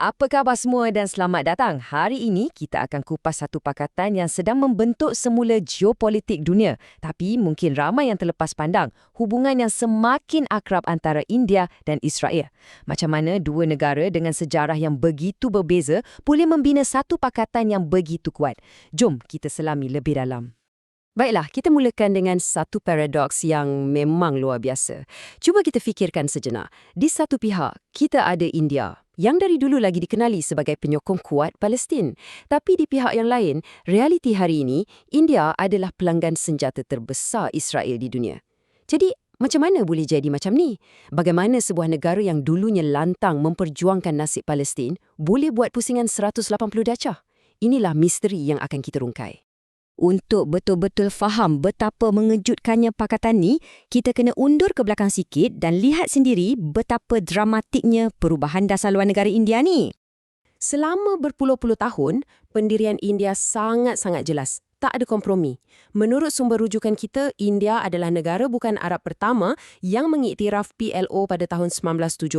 Apa khabar semua dan selamat datang. Hari ini kita akan kupas satu pakatan yang sedang membentuk semula geopolitik dunia. Tapi mungkin ramai yang terlepas pandang hubungan yang semakin akrab antara India dan Israel. Macam mana dua negara dengan sejarah yang begitu berbeza boleh membina satu pakatan yang begitu kuat. Jom kita selami lebih dalam. Baiklah, kita mulakan dengan satu paradoks yang memang luar biasa. Cuba kita fikirkan sejenak. Di satu pihak, kita ada India, yang dari dulu lagi dikenali sebagai penyokong kuat Palestin. Tapi di pihak yang lain, realiti hari ini, India adalah pelanggan senjata terbesar Israel di dunia. Jadi, macam mana boleh jadi macam ni? Bagaimana sebuah negara yang dulunya lantang memperjuangkan nasib Palestin boleh buat pusingan 180 darjah? Inilah misteri yang akan kita rungkai. Untuk betul-betul faham betapa mengejutkannya pakatan ni, kita kena undur ke belakang sikit dan lihat sendiri betapa dramatiknya perubahan dasar luar negara India ni. Selama berpuluh-puluh tahun, pendirian India sangat-sangat jelas. Tak ada kompromi. Menurut sumber rujukan kita, India adalah negara bukan Arab pertama yang mengiktiraf PLO pada tahun 1974.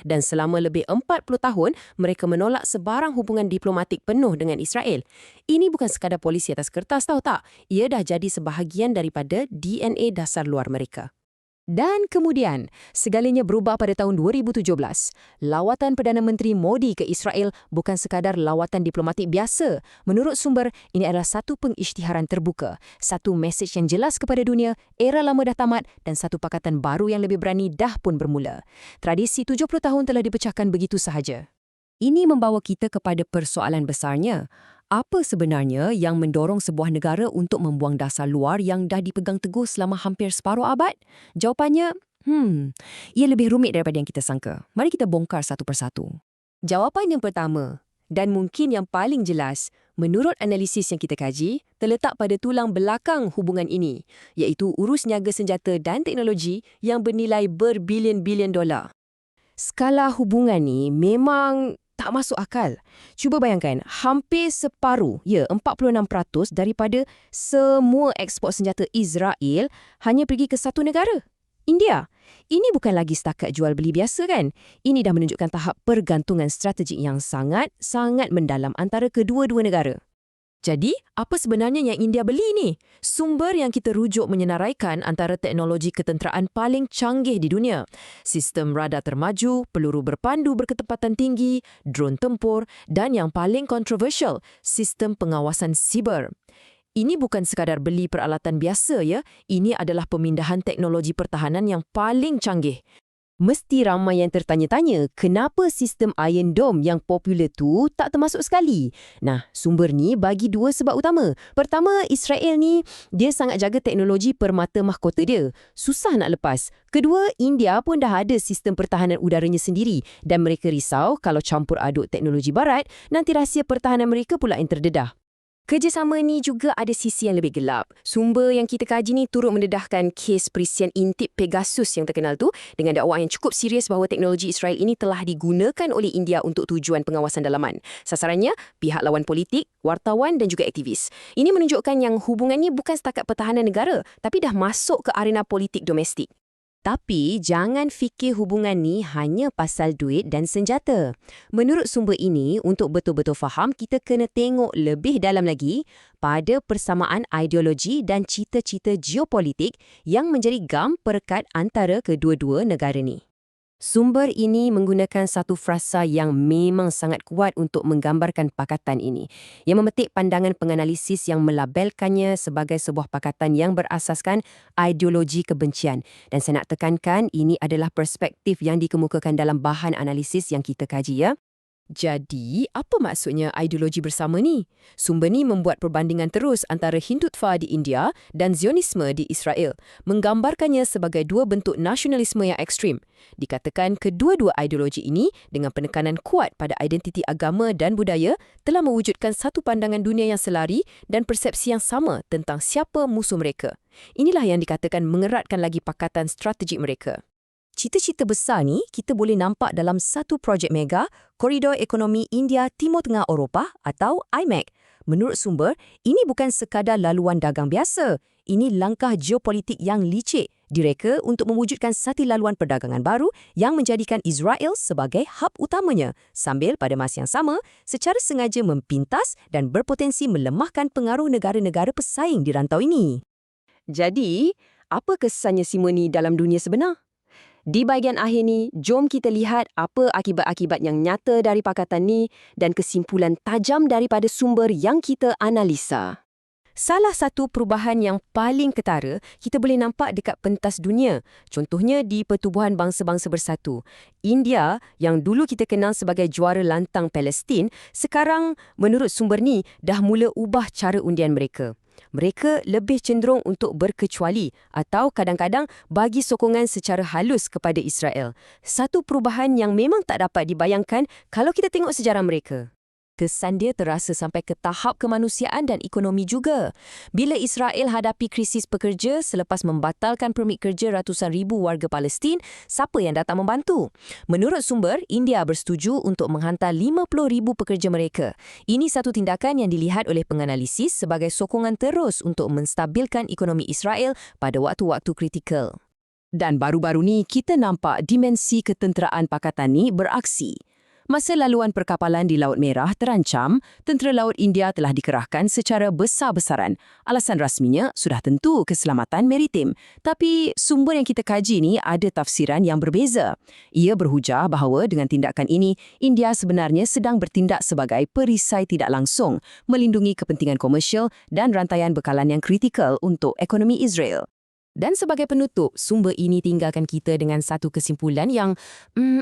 Dan selama lebih 40 tahun, mereka menolak sebarang hubungan diplomatik penuh dengan Israel. Ini bukan sekadar polisi atas kertas, tahu tak? Ia dah jadi sebahagian daripada DNA dasar luar mereka. Dan kemudian, segalanya berubah pada tahun 2017. Lawatan Perdana Menteri Modi ke Israel bukan sekadar lawatan diplomatik biasa. Menurut sumber, ini adalah satu pengisytiharan terbuka, satu mesej yang jelas kepada dunia, era lama dah tamat dan satu pakatan baru yang lebih berani dah pun bermula. Tradisi 70 tahun telah dipecahkan begitu sahaja. Ini membawa kita kepada persoalan besarnya. Apa sebenarnya yang mendorong sebuah negara untuk membuang dasar luar yang dah dipegang teguh selama hampir separuh abad? Jawapannya, ia lebih rumit daripada yang kita sangka. Mari kita bongkar satu persatu. Jawapan yang pertama, dan mungkin yang paling jelas, menurut analisis yang kita kaji, terletak pada tulang belakang hubungan ini, iaitu urus niaga senjata dan teknologi yang bernilai berbilion-bilion dolar. Skala hubungan ni memang tak masuk akal. Cuba bayangkan, hampir separuh, 46% daripada semua ekspor senjata Israel hanya pergi ke satu negara, India. Ini bukan lagi setakat jual beli biasa kan? Ini dah menunjukkan tahap pergantungan strategik yang sangat-sangat mendalam antara kedua-dua negara. Jadi, apa sebenarnya yang India beli ni? Sumber yang kita rujuk menyenaraikan antara teknologi ketenteraan paling canggih di dunia. Sistem radar termaju, peluru berpandu berketepatan tinggi, drone tempur dan yang paling kontroversial, sistem pengawasan siber. Ini bukan sekadar beli peralatan biasa ya, ini adalah pemindahan teknologi pertahanan yang paling canggih. Mesti ramai yang tertanya-tanya, kenapa sistem Iron Dome yang popular tu tak termasuk sekali? Nah, sumber ni bagi dua sebab utama. Pertama, Israel ni, dia sangat jaga teknologi permata mahkota dia. Susah nak lepas. Kedua, India pun dah ada sistem pertahanan udaranya sendiri dan mereka risau kalau campur aduk teknologi barat, nanti rahsia pertahanan mereka pula yang terdedah. Kerjasama ni juga ada sisi yang lebih gelap. Sumber yang kita kaji ni turut mendedahkan kes perisian intip Pegasus yang terkenal tu dengan dakwaan yang cukup serius bahawa teknologi Israel ini telah digunakan oleh India untuk tujuan pengawasan dalaman. Sasarannya, pihak lawan politik, wartawan dan juga aktivis. Ini menunjukkan yang hubungannya bukan setakat pertahanan negara, tapi dah masuk ke arena politik domestik. Tapi jangan fikir hubungan ni hanya pasal duit dan senjata. Menurut sumber ini, untuk betul-betul faham, kita kena tengok lebih dalam lagi pada persamaan ideologi dan cita-cita geopolitik yang menjadi gam perekat antara kedua-dua negara ni. Sumber ini menggunakan satu frasa yang memang sangat kuat untuk menggambarkan pakatan ini, yang memetik pandangan penganalisis yang melabelkannya sebagai sebuah pakatan yang berasaskan ideologi kebencian. Dan saya nak tekankan, ini adalah perspektif yang dikemukakan dalam bahan analisis yang kita kaji ya. Jadi, apa maksudnya ideologi bersama ni? Sumber ni membuat perbandingan terus antara Hindutva di India dan Zionisme di Israel, menggambarkannya sebagai dua bentuk nasionalisme yang ekstrim. Dikatakan kedua-dua ideologi ini dengan penekanan kuat pada identiti agama dan budaya telah mewujudkan satu pandangan dunia yang selari dan persepsi yang sama tentang siapa musuh mereka. Inilah yang dikatakan mengeratkan lagi pakatan strategik mereka. Cita-cita besar ni kita boleh nampak dalam satu projek mega, Koridor Ekonomi India Timur Tengah Eropah atau IMEC. Menurut sumber, ini bukan sekadar laluan dagang biasa. ini langkah geopolitik yang licik direka untuk mewujudkan satu laluan perdagangan baru yang menjadikan Israel sebagai hub utamanya, sambil pada masa yang sama secara sengaja mempintas dan berpotensi melemahkan pengaruh negara-negara pesaing di rantau ini. Jadi, apa kesannya semua ni dalam dunia sebenar? Di bahagian akhir ni, jom kita lihat apa akibat-akibat yang nyata dari pakatan ni dan kesimpulan tajam daripada sumber yang kita analisa. Salah satu perubahan yang paling ketara kita boleh nampak dekat pentas dunia. Contohnya di Pertubuhan Bangsa-Bangsa Bersatu. India yang dulu kita kenal sebagai juara lantang Palestin, sekarang menurut sumber ni dah mula ubah cara undian mereka. Mereka lebih cenderung untuk berkecuali atau kadang-kadang bagi sokongan secara halus kepada Israel. Satu perubahan yang memang tak dapat dibayangkan kalau kita tengok sejarah mereka. Kesan dia terasa sampai ke tahap kemanusiaan dan ekonomi juga. Bila Israel hadapi krisis pekerja selepas membatalkan permit kerja ratusan ribu warga Palestin, siapa yang datang membantu? Menurut sumber, India bersetuju untuk menghantar 50,000 pekerja mereka. Ini satu tindakan yang dilihat oleh penganalisis sebagai sokongan terus untuk menstabilkan ekonomi Israel pada waktu-waktu kritikal. Dan baru-baru ni kita nampak dimensi ketenteraan pakatan ni beraksi. Masa laluan perkapalan di Laut Merah terancam, tentera laut India telah dikerahkan secara besar-besaran. Alasan rasminya sudah tentu keselamatan maritim. Tapi sumber yang kita kaji ni ada tafsiran yang berbeza. Ia berhujah bahawa dengan tindakan ini, India sebenarnya sedang bertindak sebagai perisai tidak langsung, melindungi kepentingan komersial dan rantaian bekalan yang kritikal untuk ekonomi Israel. Dan sebagai penutup, sumber ini tinggalkan kita dengan satu kesimpulan yang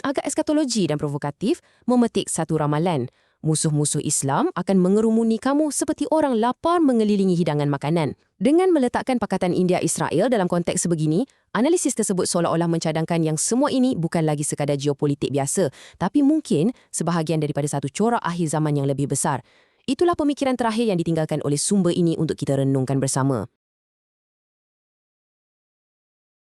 agak eskatologi dan provokatif, memetik satu ramalan. Musuh-musuh Islam akan mengerumuni kamu seperti orang lapar mengelilingi hidangan makanan. Dengan meletakkan pakatan India-Israel dalam konteks sebegini, analisis tersebut seolah-olah mencadangkan yang semua ini bukan lagi sekadar geopolitik biasa, tapi mungkin sebahagian daripada satu corak akhir zaman yang lebih besar. Itulah pemikiran terakhir yang ditinggalkan oleh sumber ini untuk kita renungkan bersama.